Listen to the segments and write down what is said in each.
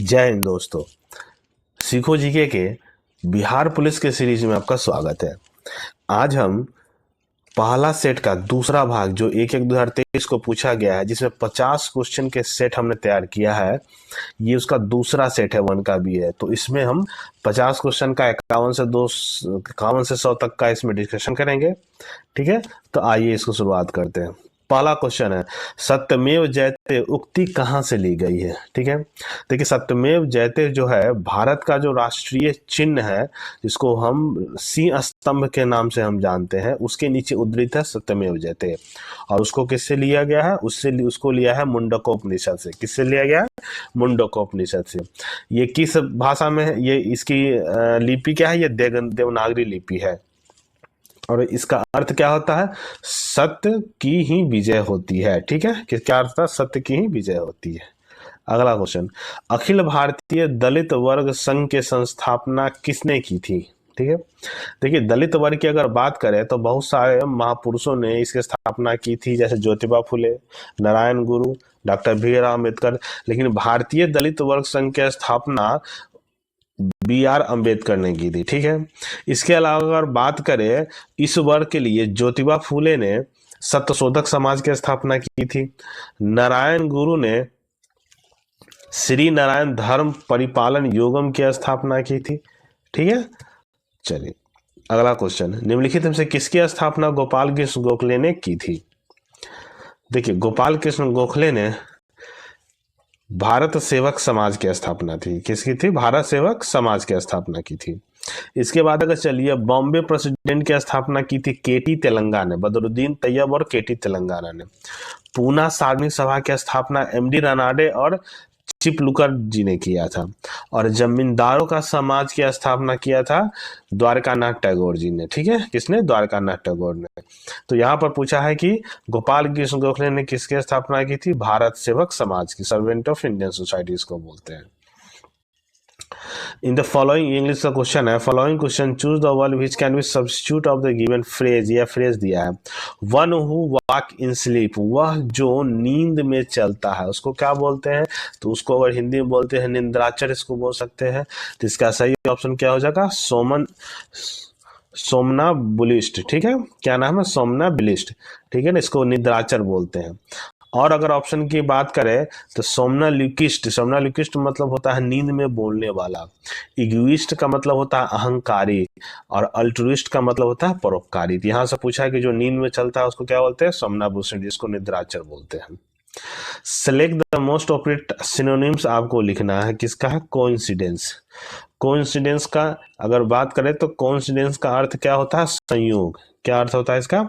जय हिंद दोस्तों। सीखो जीके के बिहार पुलिस के सीरीज में आपका स्वागत है। आज हम पहला सेट का दूसरा भाग जो 1/1/2023 को पूछा गया है, जिसमें 50 क्वेश्चन के सेट हमने तैयार किया है, ये उसका दूसरा सेट है, 1 का भी है। तो इसमें हम 50 क्वेश्चन का 51 से 100 तक का इसमें डिस्कशन करेंगे। ठीक है, तो आइए इसको शुरुआत करते हैं। पहला क्वेश्चन है, सत्यमेव जयते उक्ति कहाँ से ली गई है। ठीक है, देखिए सत्यमेव जयते जो है भारत का जो राष्ट्रीय चिन्ह है, जिसको हम सिंह स्तंभ के नाम से हम जानते हैं, उसके नीचे उद्धृत है सत्यमेव जयते। और उसको किससे लिया गया है? उसको लिया है मुंडकोपनिषद से। किससे लिया गया है? मुंडकोपनिषद से। ये किस भाषा में है? ये इसकी लिपि क्या है? ये देवनागरी लिपि है। और इसका अर्थ क्या होता है? सत्य की ही विजय होती है। ठीक है, क्या अर्थ था? सत्य की ही विजय होती है। अगला क्वेश्चन, अखिल भारतीय दलित वर्ग संघ के संस्थापना किसने की थी? ठीक है, देखिए दलित वर्ग की अगर बात करें तो बहुत सारे महापुरुषों ने इसकी स्थापना की थी, जैसे ज्योतिबा फुले, नारायण गुरु, डॉक्टर भीमराव अम्बेडकर। लेकिन भारतीय दलित वर्ग संघ की स्थापना B.R. अम्बेडकर ने की थी। ठीक है, इसके अलावा अगर बात करें इस वर्ग के लिए, ज्योतिबा फुले ने सत्यशोधक समाज की स्थापना की थी। नारायण गुरु ने श्री नारायण धर्म परिपालन योगम की स्थापना की थी। ठीक है, चलिए अगला क्वेश्चन, निम्नलिखित में से किसकी स्थापना गोपाल कृष्ण गोखले ने की थी? देखिए गोपाल कृष्ण गोखले ने भारत सेवक समाज की स्थापना थी। किसकी थी? भारत सेवक समाज की स्थापना की थी। इसके बाद अगर चलिए, बॉम्बे प्रेसिडेंट की स्थापना की थी केटी तेलंगाना ने, बदरुद्दीन तैयब और केटी तेलंगाना ने। पूना सार्वजनिक सभा की स्थापना MD रानाडे और चिपलुकर जी ने किया था। और जमींदारों का समाज की स्थापना किया था द्वारकानाथ टैगोर जी ने। ठीक है, किसने? द्वारकानाथ टैगोर ने। तो यहाँ पर पूछा है कि गोपाल कृष्ण गोखले ने किसकी स्थापना की थी? भारत सेवक समाज की, सर्वेंट ऑफ इंडियन सोसाइटी इसको बोलते हैं। इन द फॉलोइंग, इंग्लिश का क्वेश्चन है, following question choose the word which can be substitute of the given phrase. यह फ्रेज दिया है, one who walk in sleep, वह जो नींद में चलता है, उसको क्या बोलते हैं? तो उसको अगर हिंदी में बोलते हैं निंद्राचर, इसको बोल सकते हैं। तो इसका सही ऑप्शन क्या हो जाएगा? सोमनाबुलिस्ट। ठीक है, क्या नाम है? सोमनाबुलिस्ट। ठीक है ना, इसको निद्राचर बोलते हैं। और अगर ऑप्शन की बात करें तो सोमनाल्यूकिस्ट, सोमनाल्यूकिस्ट मतलब होता है नींद में बोलने वाला। इगोइस्ट का मतलब होता है अहंकारी, और अल्ट्रुइस्ट का मतलब होता है परोपकारी। तो यहाँ से पूछा है कि जो नींद में चलता है उसको क्या बोलते हैं? सोमनाबुलिस्ट, जिसको निद्राचर बोलते हैं। Select the most appropriate synonyms आपको लिखना है। किसका है? कोइंसिडेंस। कोइंसिडेंस का अगर बात करें तो कोइंसिडेंस का अर्थ क्या होता है? संयोग। क्या अर्थ होता है इसका?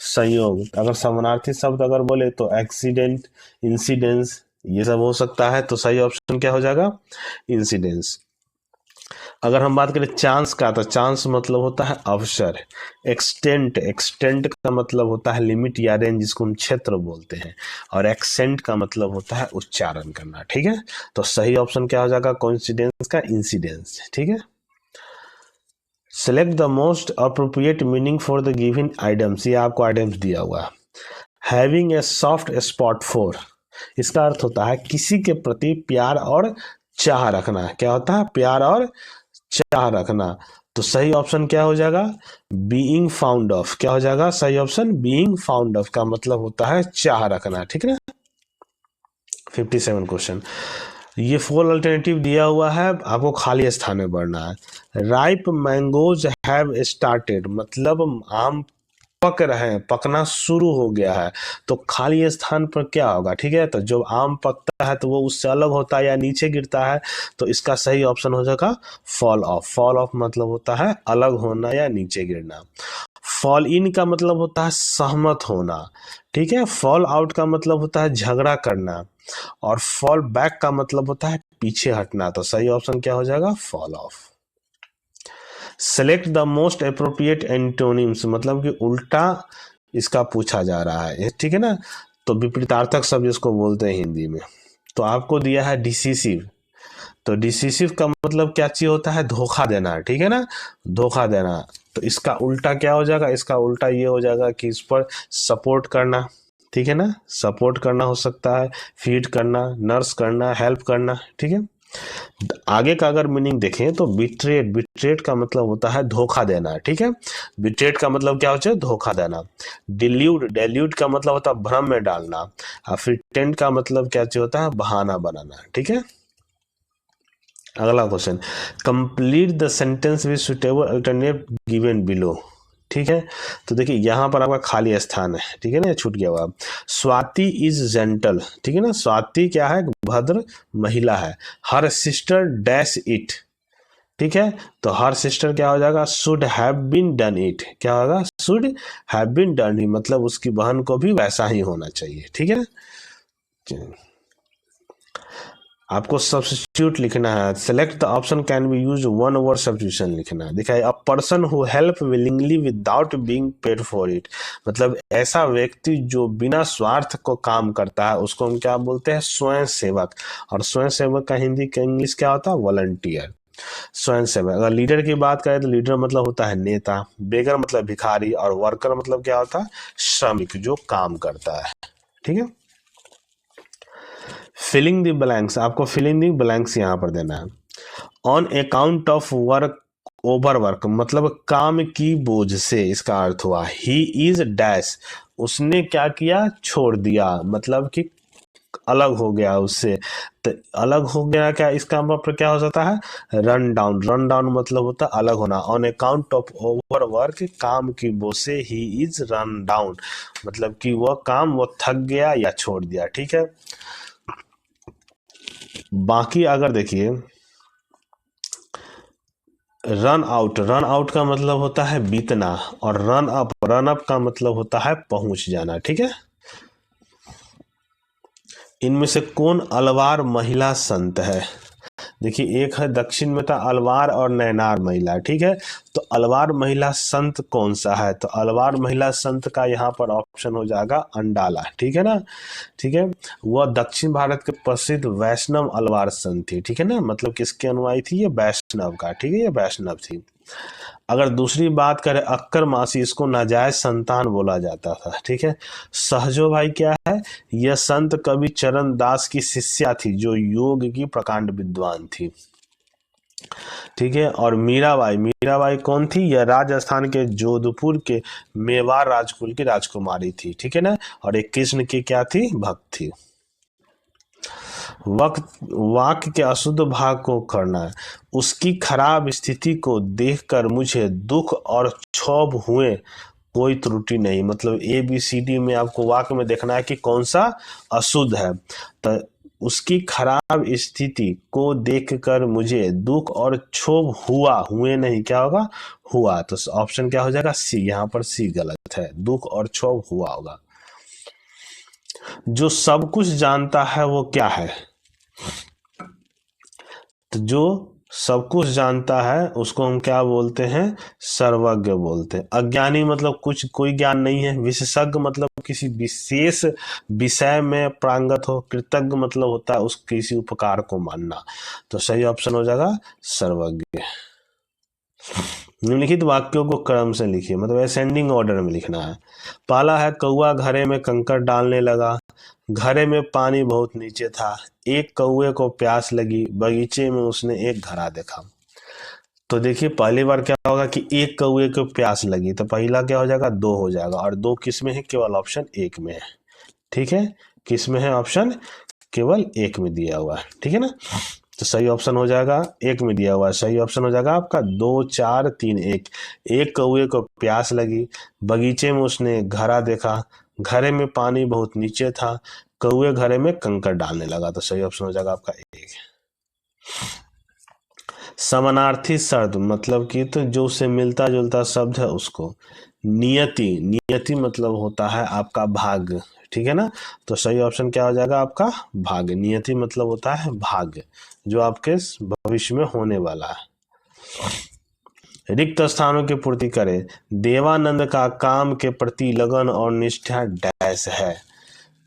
संयोग। अगर समानार्थी शब्द अगर बोले तो एक्सीडेंट, इंसिडेंस, ये सब हो सकता है। तो सही ऑप्शन क्या हो जाएगा? इंसिडेंस। अगर हम बात करें चांस का, तो चांस मतलब होता है अवसर। एक्सटेंट, एक्सटेंट का मतलब होता है लिमिट या रेंज, जिसको हम क्षेत्र बोलते हैं। और एक्सेंट का मतलब होता है उच्चारण करना। ठीक है, तो सही ऑप्शन क्या हो जाएगा? कोइंसिडेंस का इंसिडेंस। ठीक है, select the most appropriate meaning for the given items. ये आपको आइटम्स दिया हुआ है। Having a soft spot for, इसका अर्थ होता है किसी के प्रति प्यार और चाह रखना। क्या होता है? प्यार और चाह रखना। तो सही ऑप्शन क्या हो जाएगा? Being found of. क्या हो जाएगा सही ऑप्शन? बीइंग फाउंड ऑफ का मतलब होता है चाह रखना। ठीक है ना। 57 क्वेश्चन, ये 4 अल्टरनेटिव दिया हुआ है, आपको खाली स्थान में बढ़ना है। राइप मैंगोज हैव स्टार्टेड, मतलब आम पक रहे हैं, पकना शुरू हो गया है। तो खाली स्थान पर क्या होगा? ठीक है, तो जब आम पकता है तो वो उससे अलग होता है या नीचे गिरता है। तो इसका सही ऑप्शन हो जाएगा फॉल ऑफ। फॉल ऑफ मतलब होता है अलग होना या नीचे गिरना। फॉल इन का मतलब होता है सहमत होना। ठीक है, फॉल आउट का मतलब होता है झगड़ा करना। और फॉल बैक का मतलब होता है पीछे हटना। तो सही ऑप्शन क्या हो जाएगा? Fall of. Select the most appropriate antonyms, मतलब कि उल्टा इसका पूछा जा रहा है। ठीक है ना, तो विपरीतार्थक शब्द इसको बोलते हैं हिंदी में। तो आपको दिया है डिसीसिव। तो डिसीसिव का मतलब क्या चीज होता है? धोखा देना। ठीक है ना, धोखा देना। तो इसका उल्टा क्या हो जाएगा? इसका उल्टा ये हो जाएगा कि इस पर सपोर्ट करना। ठीक है ना, सपोर्ट करना हो सकता है, फीड करना, नर्स करना, हेल्प करना। ठीक है, आगे का अगर मीनिंग देखें तो बिट्रेट, बिट्रेट का मतलब होता है धोखा देना, ठीक है। बिट्रेट का मतलब क्या होता है? धोखा देना। डिल्यूट, डेल्यूट का मतलब होता है भ्रम में डालना। और फिर टेंट का मतलब क्या होता है? बहाना बनाना, ठीक है। अगला question, complete the sentence with suitable alternate given below, ठीक है। तो देखिए यहाँ पर आपका खाली स्थान है, ठीक है ना, छूट गया हुआ। स्वाति इज जेंटल, ठीक है ना। स्वाति क्या है? भद्र महिला है। हर सिस्टर डैश इट, ठीक है। तो हर सिस्टर क्या हो जाएगा? Should have been done it, क्या होगा? Should have been done it, मतलब उसकी बहन को भी वैसा ही होना चाहिए, ठीक है। आपको सब्स्टिट्यूट लिखना है। Select the option can be use one word substitution लिखना है। देखा, a person who help willingly without being paid for it, मतलब ऐसा व्यक्ति जो बिना स्वार्थ को काम करता है उसको हम क्या बोलते हैं? स्वयं सेवक। और स्वयं सेवक का हिंदी का इंग्लिश क्या होता है? वॉलंटियर, स्वयं सेवक। अगर लीडर की बात करें तो लीडर मतलब होता है नेता, बेगर मतलब भिखारी, और वर्कर मतलब क्या होता है? श्रमिक, जो काम करता है, ठीक है। फिलिंग द ब्लैंक्स, आपको फिलिंग द ब्लैंक्स यहां पर देना है। On account of work, over work मतलब काम की बोझ से, इसका अर्थ हुआ ही इज डैश, उसने क्या किया? छोड़ दिया, मतलब कि अलग हो गया उससे। तो अलग हो गया क्या, इसका मतलब क्या हो सकता है? रन डाउन, रन डाउन मतलब होता है अलग होना। On account of over work, काम की बोझ से ही इज रन डाउन, मतलब कि वह काम वो थक गया या छोड़ दिया, ठीक है। बाकी अगर देखिए रन आउट, रन आउट का मतलब होता है बीतना, और रन अप का मतलब होता है पहुंच जाना, ठीक है। इनमें से कौन अलवार महिला संत है? देखिए एक है दक्षिण में था अलवार और नैनार महिला, ठीक है। तो अलवार महिला संत कौन सा है? तो अलवार महिला संत का यहाँ पर ऑप्शन हो जाएगा अंडाला, ठीक है ना, ठीक है। वह दक्षिण भारत के प्रसिद्ध वैष्णव अलवार संत थी, ठीक है ना, मतलब किसके अनुयायी थी? ये वैष्णव का, ठीक है, ये वैष्णव थी। अगर दूसरी बात करें अक्कर मासी, इसको नाजायज संतान बोला जाता था, ठीक है। सहजो भाई क्या है? यह संत कवि चरण दास की शिष्या थी जो योग की प्रकांड विद्वान थी, ठीक है। और मीराबाई, मीराबाई कौन थी? यह राजस्थान के जोधपुर के मेवाड़ राजकुल की राजकुमारी थी, ठीक है ना। और एक कृष्ण की क्या थी? भक्त थी। वक्त, वाक्य के अशुद्ध भाग को करना है। उसकी खराब स्थिति को देखकर मुझे दुख और क्षोभ हुए, कोई त्रुटि नहीं, मतलब ए बी सी डी में आपको वाक्य में देखना है कि कौन सा अशुद्ध है। तो उसकी खराब स्थिति को देखकर मुझे दुख और क्षोभ हुआ, हुए नहीं, क्या होगा? हुआ। तो ऑप्शन क्या हो जाएगा? सी, यहाँ पर सी गलत है, दुख और क्षोभ हुआ होगा। जो सब कुछ जानता है वो क्या है? तो जो सब कुछ जानता है उसको हम क्या बोलते हैं? सर्वज्ञ बोलते हैं। अज्ञानी मतलब कुछ कोई ज्ञान नहीं है। विशेषज्ञ मतलब किसी विशेष विषय में प्रांगत हो। कृतज्ञ मतलब होता है उस किसी उपकार को मानना। तो सही ऑप्शन हो जाएगा सर्वज्ञ। निम्नलिखित वाक्यों को क्रम से लिखिए, मतलब असेंडिंग ऑर्डर में लिखना है। पहला है कौआ घड़े में कंकड़ डालने लगा, घड़े में पानी बहुत नीचे था, एक कौए को प्यास लगी, बगीचे में उसने एक घड़ा देखा। तो देखिए पहली बार क्या होगा कि एक कौए को प्यास लगी, तो पहला क्या हो जाएगा? दो हो जाएगा, और दो किस में है? केवल ऑप्शन एक में है, ठीक है। किस में है? ऑप्शन केवल एक में दिया हुआ है, ठीक है ना। तो सही ऑप्शन हो जाएगा एक में दिया हुआ है, सही ऑप्शन हो जाएगा आपका 2 4 3 1। एक कौए को प्यास लगी, बगीचे में उसने घड़ा देखा, घड़े में पानी बहुत नीचे था, कौए घड़े में कंकड़ डालने लगा। तो सही ऑप्शन हो जाएगा आपका एक। समानार्थी शब्द मतलब कि तो जो उससे मिलता जुलता शब्द है उसको। नियति, नियति मतलब होता है आपका भाग्य, ठीक है ना। तो सही ऑप्शन क्या हो जाएगा आपका? भाग्य। नियति मतलब होता है भाग्य, जो आपके भविष्य में होने वाला है। रिक्त स्थानों की पूर्ति करे। देवानंद का काम के प्रति लगन और निष्ठा डैश है,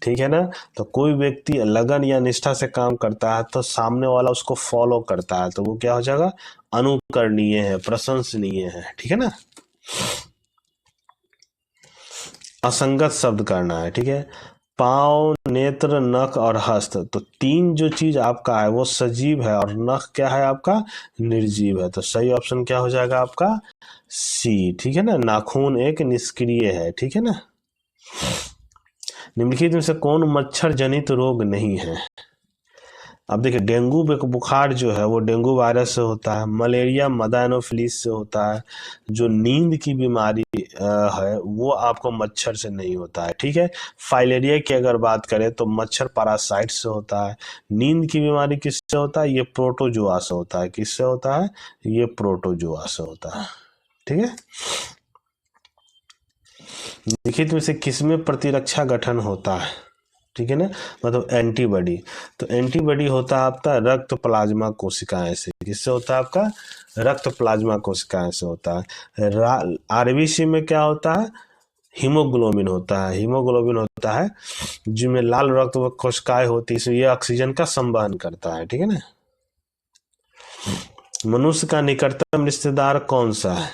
ठीक है ना। तो कोई व्यक्ति लगन या निष्ठा से काम करता है तो सामने वाला उसको फॉलो करता है, तो वो क्या हो जाएगा? अनुकरणीय है, प्रशंसनीय है, ठीक है ना। असंगत शब्द करना है, ठीक है। पाँव नेत्र, नख और हस्त। तो तीन जो चीज आपका है वो सजीव है और नख क्या है आपका, निर्जीव है। तो सही ऑप्शन क्या हो जाएगा आपका, सी। ठीक है ना, नाखून एक निष्क्रिय है। ठीक है ना। निम्नलिखित में से कौन मच्छर जनित रोग नहीं है। अब देखिए, डेंगू बुखार जो है वो डेंगू वायरस से होता है। मलेरिया मदा एनोफिलीज से होता है। जो नींद की बीमारी है वो आपको मच्छर से नहीं होता है। ठीक है। फाइलेरिया की अगर बात करें तो मच्छर पैरासाइट से होता है। नींद की बीमारी किससे होता है, ये प्रोटोजुआ से होता है। किससे होता है, ये प्रोटोजुआ से होता है। ठीक है। लिखित में से किसमें प्रतिरक्षा गठन होता है। ठीक है ना, मतलब एंटीबॉडी। तो एंटीबॉडी होता है आपका रक्त प्लाज्मा कोशिकाएं से। किससे होता है आपका, रक्त प्लाज्मा कोशिकाएं से होता है। आरबीसी में क्या होता है, हीमोग्लोबिन होता है। हीमोग्लोबिन होता है जिसमें लाल रक्त कोशिकाएं होती है, इसलिए ये ऑक्सीजन का संवहन करता है। ठीक है ना। मनुष्य का निकटतम रिश्तेदार कौन सा है।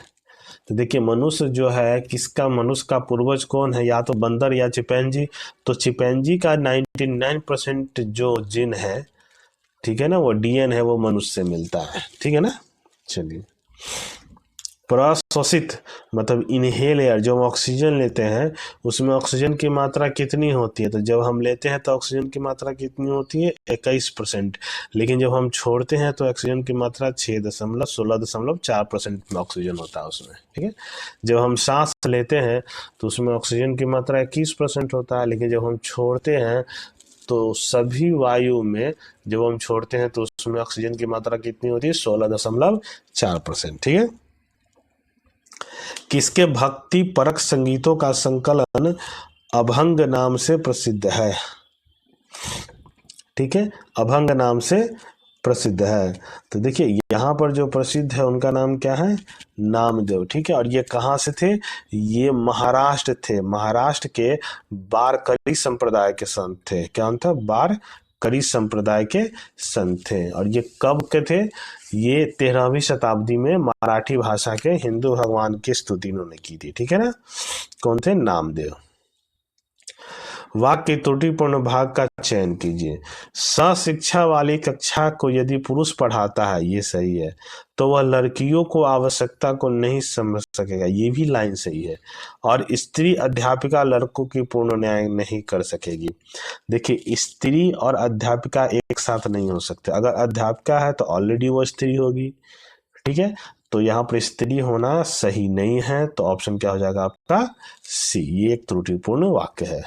तो देखिए, मनुष्य जो है किसका, मनुष्य का पूर्वज कौन है, या तो बंदर या चिंपैंजी। तो चिंपैंजी का 99% जो जिन है, ठीक है ना, वो डीएन है, वो मनुष्य से मिलता है। ठीक है ना। चलिए, प्रश्वसित मतलब इनहेल एयर, जब ऑक्सीजन लेते हैं उसमें ऑक्सीजन की मात्रा कितनी होती है। तो जब हम लेते हैं तो ऑक्सीजन की मात्रा कितनी होती है, 21%। लेकिन जब हम छोड़ते हैं तो ऑक्सीजन की मात्रा 16.4% में ऑक्सीजन होता है उसमें। ठीक है। जब हम सांस लेते हैं तो उसमें ऑक्सीजन की मात्रा 21% होता है, लेकिन जब हम छोड़ते हैं तो सभी वायु में जब हम छोड़ते हैं तो उसमें ऑक्सीजन की मात्रा कितनी होती है, 16.4%। ठीक है। किसके भक्ति परक संगीतों का संकलन अभंग नाम से प्रसिद्ध है। ठीक है, अभंग नाम से प्रसिद्ध है। तो देखिए, यहाँ पर जो प्रसिद्ध है उनका नाम क्या है, नामदेव। ठीक है। और ये कहाँ से थे, ये महाराष्ट्र थे। महाराष्ट्र के वारकरी संप्रदाय के संत थे। क्या था, वारकरी संप्रदाय के संत थे। और ये कब के थे, ये 13वीं शताब्दी में मराठी भाषा के हिंदू भगवान की स्तुति इन्होंने की थी। ठीक है ना। कौन थे, नामदेव। वाक्य त्रुटिपूर्ण भाग का चयन कीजिए। शिक्षा वाली कक्षा को यदि पुरुष पढ़ाता है, ये सही है, तो वह लड़कियों को आवश्यकता को नहीं समझ सकेगा, ये भी लाइन सही है। और स्त्री अध्यापिका लड़कों की पूर्ण न्याय नहीं कर सकेगी। देखिए, स्त्री और अध्यापिका एक साथ नहीं हो सकते। अगर अध्यापिका है तो ऑलरेडी वो स्त्री होगी। ठीक है। तो यहाँ पर स्त्री होना सही नहीं है। तो ऑप्शन क्या हो जाएगा आपका, सी। ये एक त्रुटिपूर्ण वाक्य है।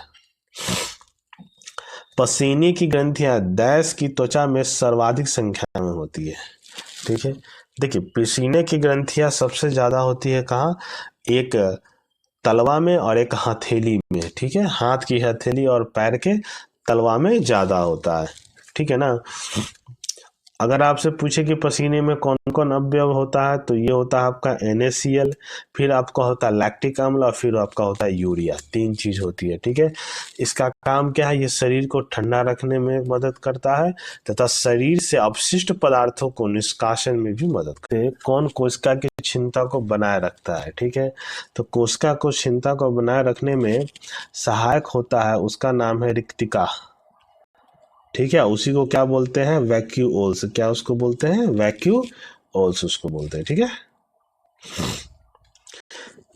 पसीने की ग्रंथियां देश की त्वचा में सर्वाधिक संख्या में होती है। ठीक है। देखिए, पसीने की ग्रंथियां सबसे ज्यादा होती है कहाँ, एक तलवा में और एक हथेली में। ठीक है, हाथ की हथेली और पैर के तलवा में ज्यादा होता है। ठीक है ना। अगर आपसे पूछे कि पसीने में कौन कौन अवयव होता है, तो ये होता है आपका NaCl, फिर आपका होता है लैक्टिक अम्ल, और फिर आपका होता है यूरिया। 3 चीज होती है। ठीक है। इसका काम क्या है, ये शरीर को ठंडा रखने में मदद करता है तथा शरीर से अपशिष्ट पदार्थों को निष्कासन में भी मदद करता है। कौन कोशिका की क्षमता को बनाए रखता है। ठीक है। तो कोशिका को क्षमता को बनाए रखने में सहायक होता है, उसका नाम है रिक्तिका। ठीक है। उसी को क्या बोलते हैं, वैक्यूओल्स। क्या उसको बोलते हैं, वैक्यूओल्स उसको बोलते हैं। ठीक है।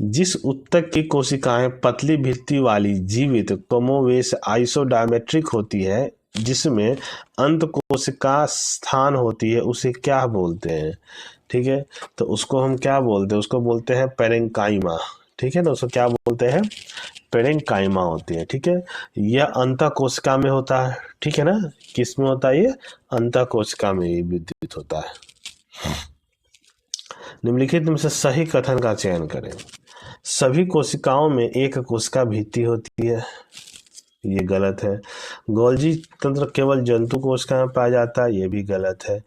जिस उत्तक की कोशिकाएं पतली भित्ति वाली जीवित कमोवेश आइसोडायमेट्रिक होती है, जिसमें अंत कोशिका स्थान होती है, उसे क्या बोलते हैं। ठीक है। तो उसको हम क्या बोलते हैं, उसको बोलते हैं पेरेंकाइमा। ठीक है ना, उसको क्या बोलते हैं, पेरेंकाइमा होती है। ठीक है। यह अंतः कोशिका में होता है। ठीक है ना, किस में होता है, ये अंतः कोशिका में ये विद्युत होता है। निम्नलिखित में से सही कथन का चयन करें। सभी कोशिकाओं में एक कोशिका भित्ति होती है, ये गलत है। गोल्जी तंत्र केवल जंतु कोशिका में पाया जाता है, ये भी गलत है।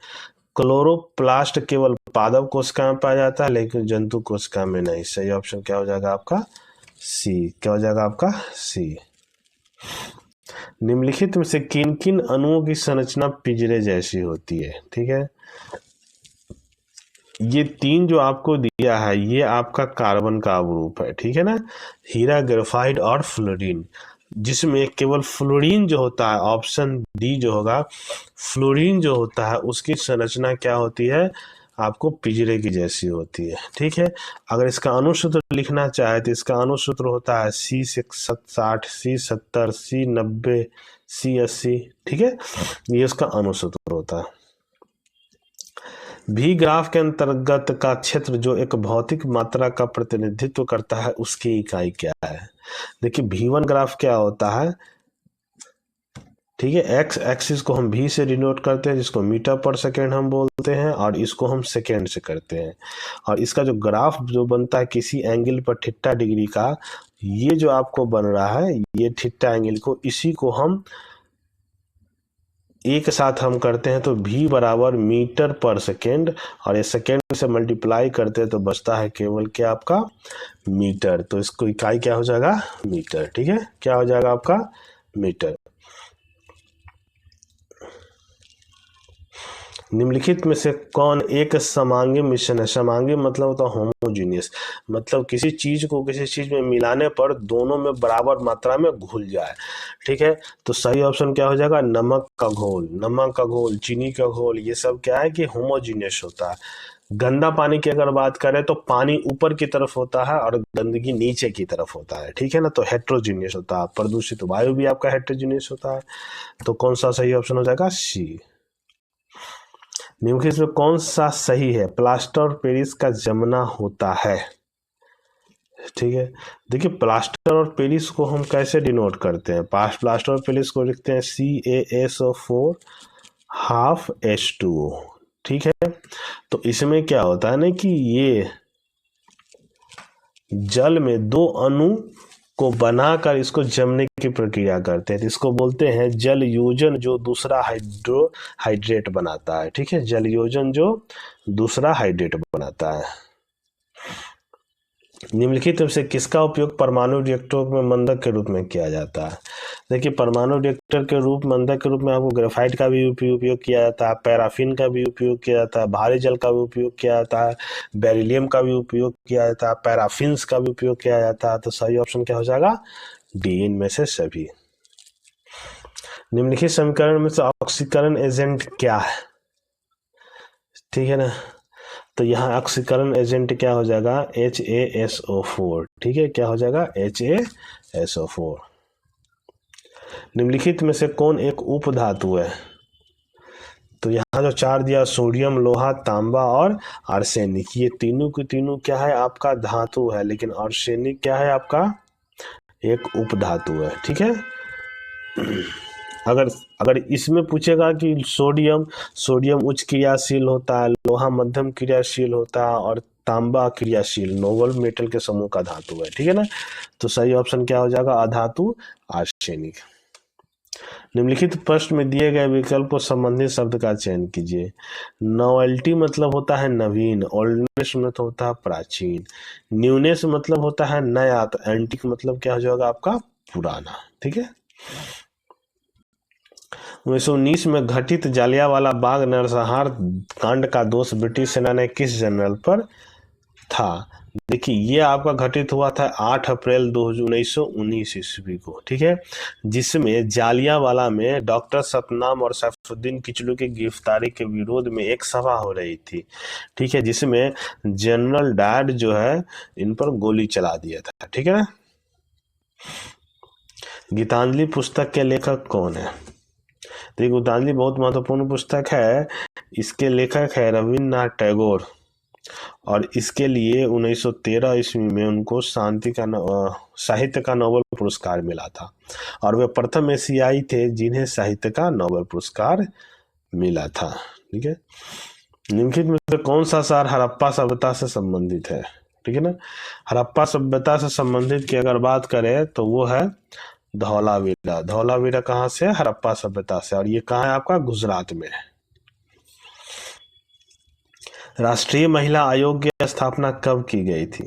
क्लोरोप्लास्ट केवल पादप कोशिका में पाया जाता है, लेकिन जंतु कोशिका में नहीं। सही ऑप्शन क्या हो जाएगा आपका, सी। क्या हो जाएगा आपका, सी। निम्नलिखित में से किन किन अणुओं की संरचना पिंजरे जैसी होती है। ठीक है। ये 3 जो आपको दिया है, ये आपका कार्बन का अवरूप है। ठीक है ना, हीरा, ग्रेफाइट और फ्लोरीन। जिसमें केवल फ्लोरीन जो होता है, ऑप्शन डी जो होगा, फ्लोरीन जो होता है उसकी संरचना क्या होती है, आपको पिंजरे की जैसी होती है। ठीक है, अगर इसका अनुसूत्र लिखना चाहे तो इसका अनुसूत्र होता है C60, C70, C90, C80। ठीक है, ये उसका अनुसूत्र होता है। भी ग्राफ के अंतर्गत का क्षेत्र जो एक भौतिक मात्रा का प्रतिनिधित्व करता है उसकी इकाई क्या है। देखिए V1 ग्राफ क्या होता है, ठीक है, एक्स एक्सिस को हम भी से डिनोट करते हैं जिसको मीटर पर सेकेंड हम बोलते हैं, और इसको हम सेकेंड से करते हैं। और इसका जो ग्राफ जो बनता है किसी एंगल पर थीटा डिग्री का, ये जो आपको बन रहा है ये थीटा एंगल को, इसी को हम एक साथ हम करते हैं तो v बराबर मीटर पर सेकेंड, और ये सेकेंड से मल्टीप्लाई करते हैं तो बचता है केवल क्या आपका मीटर। तो इसको इकाई क्या हो जाएगा, मीटर। ठीक है, क्या हो जाएगा आपका मीटर। निम्नलिखित में से कौन एक समांगी मिश्रण है। समांगी मतलब होता है होमोजीनियस, मतलब किसी चीज को किसी चीज में मिलाने पर दोनों में बराबर मात्रा में घुल जाए। ठीक है, तो सही ऑप्शन क्या हो जाएगा, नमक का घोल। नमक का घोल, चीनी का घोल, ये सब क्या है कि होमोजीनियस होता है। गंदा पानी की अगर बात करें तो पानी ऊपर की तरफ होता है और गंदगी नीचे की तरफ होता है। ठीक है ना, तो हेट्रोजीनियस होता है। प्रदूषित वायु भी आपका हेट्रोजीनियस होता है। तो कौन सा सही ऑप्शन हो जाएगा, सी। निम्नलिखित में कौन सा सही है, प्लास्टर और पेरिस का जमना होता है। ठीक है, देखिए प्लास्टर और पेरिस को हम कैसे डिनोट करते हैं, प्लास्टर और पेरिस को लिखते हैं CaSO4 हाफ H2O। ठीक है, तो इसमें क्या होता है ना कि ये जल में दो अणु को बनाकर इसको जमने की प्रक्रिया करते हैं, तो इसको बोलते हैं जल योजन जो दूसरा हाइड्रेट बनाता है। ठीक है, जल योजन जो दूसरा हाइड्रेट बनाता है। निम्नलिखित में से किसका उपयोग परमाणु रिएक्टरों में मंदक के रूप में किया जाता है। देखिए परमाणु रिएक्टर के रूप मंदक के रूप में आपको ग्रेफाइट का भी उपयोग किया जाता है, पैराफिन का भी उपयोग किया जाता है, भारी जल का भी उपयोग किया जाता है, बेरिलियम का भी उपयोग किया जाता है, पैराफिन्स का भी उपयोग किया जाता है। तो सही ऑप्शन क्या हो जाएगा, डी, इनमें से सभी। निम्नलिखित समीकरण में से ऑक्सीकरण एजेंट क्या है। ठीक है ना, तो यहाँ ऑक्सीकरण एजेंट क्या हो जाएगा, HaSO4। ठीक है, क्या हो जाएगा, HaSO4। निम्नलिखित में से कौन एक उप धातु है। तो यहाँ जो चार दिया, सोडियम, लोहा, तांबा और आर्सेनिक, ये तीनों की तीनों क्या है, आपका धातु है, लेकिन आर्सेनिक क्या है, आपका एक उप धातु है। ठीक है, अगर इसमें पूछेगा कि सोडियम उच्च क्रियाशील होता है, लोहा मध्यम क्रियाशील होता है, और तांबा क्रियाशील, नोबल मेटल के समूह का धातु है। ठीक है ना, तो सही ऑप्शन क्या हो जाएगा, अधातु आर्सेनिक। निम्नलिखित प्रश्न में दिए गए विकल्प को संबंधित शब्द का चयन कीजिए। नॉवेल्टी मतलब होता है नवीन, ओल्डनेस मतलब होता है प्राचीन, न्यूनेस मतलब होता है नया, तो एंटिक मतलब क्या हो जाएगा आपका पुराना। ठीक है, 1919 में घटित जालियांवाला बाग नरसंहार कांड का दोष ब्रिटिश सेना ने किस जनरल पर था। देखिए ये आपका घटित हुआ था 8 अप्रैल 1919 ईस्वी को। ठीक है, जिसमें जालियांवाला में डॉक्टर सतनाम और सैफुद्दीन किचलू की गिरफ्तारी के विरोध में एक सभा हो रही थी। ठीक है, जिसमें जनरल डायर जो है इन पर गोली चला दिया था। ठीक है ना, गीतांजलि पुस्तक के लेखक कौन है। तो गीतांजलि बहुत महत्वपूर्ण पुस्तक है, इसके लेखक है रविन्द्रनाथ टैगोर, और इसके लिए 1913 ईस्वी में उनको साहित्य का नोबेल पुरस्कार मिला था, और वे प्रथम एशियाई थे जिन्हें साहित्य का नोबेल पुरस्कार मिला था। ठीक है, निम्नलिखित में से कौन सा शहर हड़प्पा सभ्यता से संबंधित है। ठीक है ना, हड़प्पा सभ्यता से संबंधित की अगर बात करें तो वो है धौलावीरा। धौलावीरा कहाँ से, हड़प्पा सभ्यता से, और ये कहाँ है आपका, गुजरात में है। राष्ट्रीय महिला आयोग की स्थापना कब की गई थी।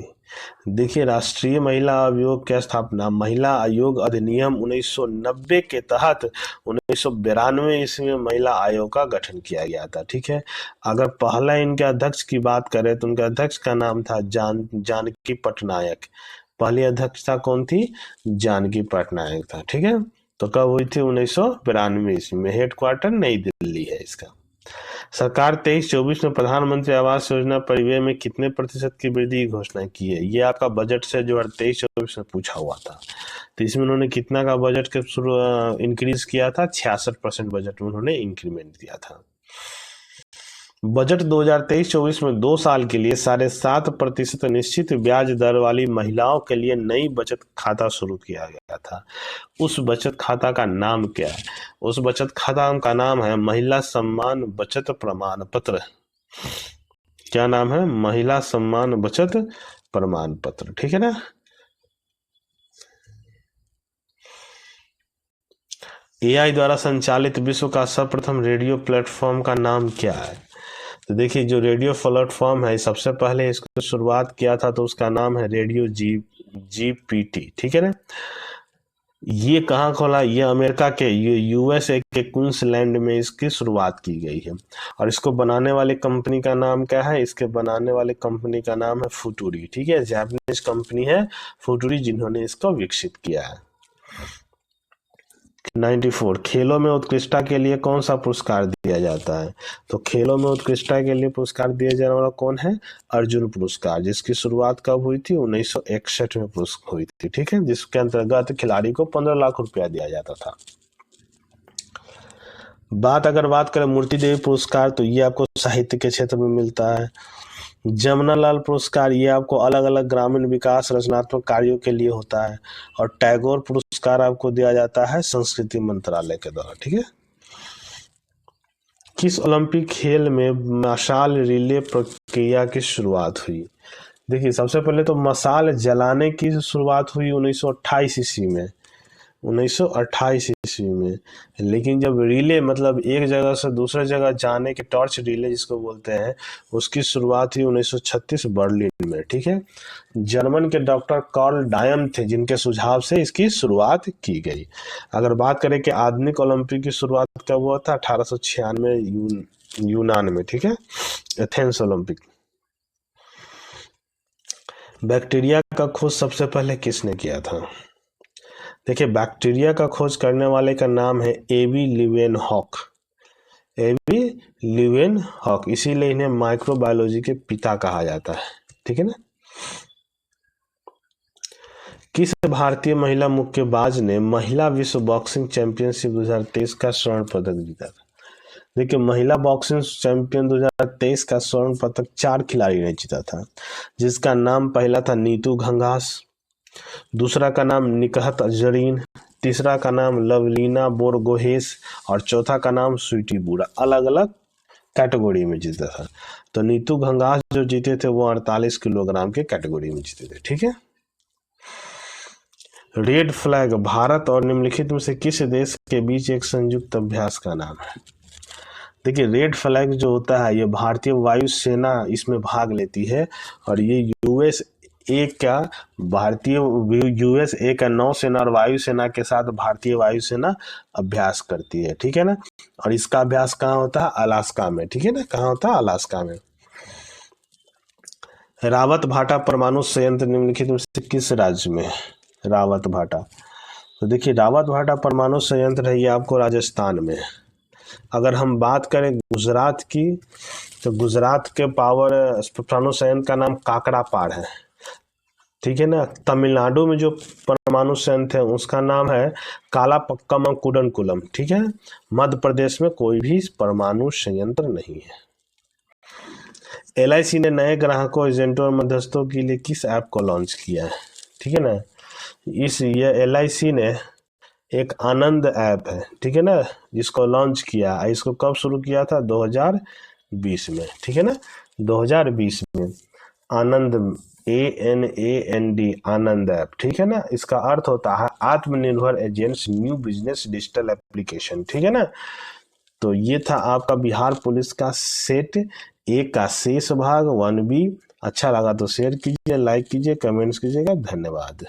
देखिए राष्ट्रीय महिला आयोग की स्थापना महिला आयोग अधिनियम 1990 के तहत 1992 ईस्वी में महिला आयोग का गठन किया गया था। ठीक है, अगर पहला इनके अध्यक्ष की बात करें तो उनके अध्यक्ष का नाम था जानकी पटनायक। पहली अध्यक्षता कौन थी? जानकी पटनायक था। ठीक है, तो कब हुई थी? 1992 ईस्वी में। हेडक्वार्टर नई दिल्ली है इसका। सरकार 23-24 में प्रधानमंत्री आवास योजना परिव्यय में कितने प्रतिशत की वृद्धि की घोषणा की है? ये आपका बजट से जो 23-24 में पूछा हुआ था। तो इसमें उन्होंने कितना का बजट के इंक्रीज किया था? 66% बजट में उन्होंने इंक्रीमेंट दिया था। बजट 2023-24 में 2 साल के लिए 7.5% निश्चित ब्याज दर वाली महिलाओं के लिए नई बचत खाता शुरू किया गया था। उस बचत खाता का नाम क्या है? उस बचत खाता का नाम है महिला सम्मान बचत प्रमाण पत्र। क्या नाम है? महिला सम्मान बचत प्रमाण पत्र। ठीक है ना। एआई द्वारा संचालित विश्व का सर्वप्रथम रेडियो प्लेटफॉर्म का नाम क्या है? तो देखिए, जो रेडियो प्लेटफॉर्म है, सबसे पहले इसको शुरुआत किया था तो उसका नाम है रेडियो जीपीटी। ठीक है ना। ये कहाँ खोला? ये अमेरिका के यूएसए के क्वींसलैंड में इसकी शुरुआत की गई है। और इसको बनाने वाले कंपनी का नाम क्या है? इसके बनाने वाले कंपनी का नाम है फुटूरी। ठीक है, जापानीज कंपनी है फुटूरी, जिन्होंने इसको विकसित किया है। 94 खेलों में उत्कृष्टता के लिए कौन सा पुरस्कार दिया जाता है? तो खेलों में उत्कृष्टता के लिए पुरस्कार दिया जाने वाला कौन है? अर्जुन पुरस्कार, जिसकी शुरुआत कब हुई थी? 1961 में हुई थी। ठीक है, जिसके अंतर्गत खिलाड़ी को 15 लाख रुपया दिया जाता था। अगर बात करें मूर्ति देवी पुरस्कार, तो ये आपको साहित्य के क्षेत्र में मिलता है। जमनालाल पुरस्कार, ये आपको अलग अलग ग्रामीण विकास रचनात्मक कार्यों के लिए होता है। और टैगोर पुरस्कार आपको दिया जाता है संस्कृति मंत्रालय के द्वारा। ठीक है। किस ओलंपिक खेल में मशाल रिले प्रक्रिया की शुरुआत हुई? देखिए, सबसे पहले तो मशाल जलाने की शुरुआत हुई 1928 ईस्वी में। 1928 ईस्वी में। लेकिन जब रिले मतलब एक जगह से दूसरे जगह जाने के टॉर्च रिले जिसको बोलते हैं, उसकी शुरुआत हुई 1936 बर्लिन में। ठीक है, जर्मन के डॉक्टर कार्ल डायम थे जिनके सुझाव से इसकी शुरुआत की गई। अगर बात करें कि आधुनिक ओलंपिक की शुरुआत कब हुआ था? 1896 यूनान में। ठीक है, एथेंस ओलंपिक। बैक्टीरिया का खोज सबसे पहले किसने किया था? देखिए, बैक्टीरिया का खोज करने वाले का नाम है एबी लीवेनहॉक। एबी लीवेनहॉक, इसीलिए इन्हें माइक्रोबायोलॉजी के पिता कहा जाता है। ठीक है ना। किस भारतीय महिला मुक्केबाज ने महिला विश्व बॉक्सिंग चैंपियनशिप 2023 का स्वर्ण पदक जीता था? देखिए, महिला बॉक्सिंग चैंपियन 2023 का स्वर्ण पदक 4 खिलाड़ी ने जीता था, जिसका नाम पहला था नीतू घंघास, दूसरा का नाम निकहत जरीन, तीसरा का नाम लवलीना बोरगोहेस और चौथा का नाम स्वीटी बूढ़ा। अलग अलग कैटेगरी में जीता था। तो नीतू घंघास जो जीते थे वो 48 किलोग्राम के कैटेगरी में जीते थे। ठीक है। रेड फ्लैग भारत और निम्नलिखित में से किस देश के बीच एक संयुक्त अभ्यास का नाम है? देखिए, रेड फ्लैग जो होता है, ये भारतीय वायुसेना इसमें भाग लेती है। और ये यूएसए का नौसेना और वायुसेना के साथ भारतीय वायुसेना अभ्यास करती है। ठीक है ना। और इसका अभ्यास कहाँ होता है? अलास्का में। ठीक है ना, कहाँ होता है? अलास्का में। रावत भाटा परमाणु संयंत्र निम्नलिखित में से किस राज्य में है? रावत भाटा, तो देखिए, रावत भाटा परमाणु संयंत्र है, ये आपको राजस्थान में है। अगर हम बात करें गुजरात की, तो गुजरात के पावर परमाणु संयंत्र का नाम काकरापाड़ है। ठीक है ना। तमिलनाडु में जो परमाणु संयंत्र है उसका नाम है कालापक्कम कुडनकुलम। ठीक है। मध्य प्रदेश में कोई भी परमाणु संयंत्र नहीं है। एलआईसी ने नए ग्राहकों, एजेंटों और मध्यस्थों के लिए किस ऐप को लॉन्च किया है? ठीक है ना। ये एलआईसी ने एक आनंद ऐप है, ठीक है ना, जिसको लॉन्च किया। इसको कब शुरू किया था? 2020 में। ठीक है ना, 2020 में। आनंद, ANAND, आनंद ऐप। ठीक है ना। इसका अर्थ होता है आत्मनिर्भर agents new business digital application. ठीक है ना। तो ये था आपका बिहार पुलिस का सेट 1 का शेष भाग 1B। अच्छा लगा तो शेयर कीजिए, लाइक कीजिए, कमेंट्स कीजिएगा। धन्यवाद।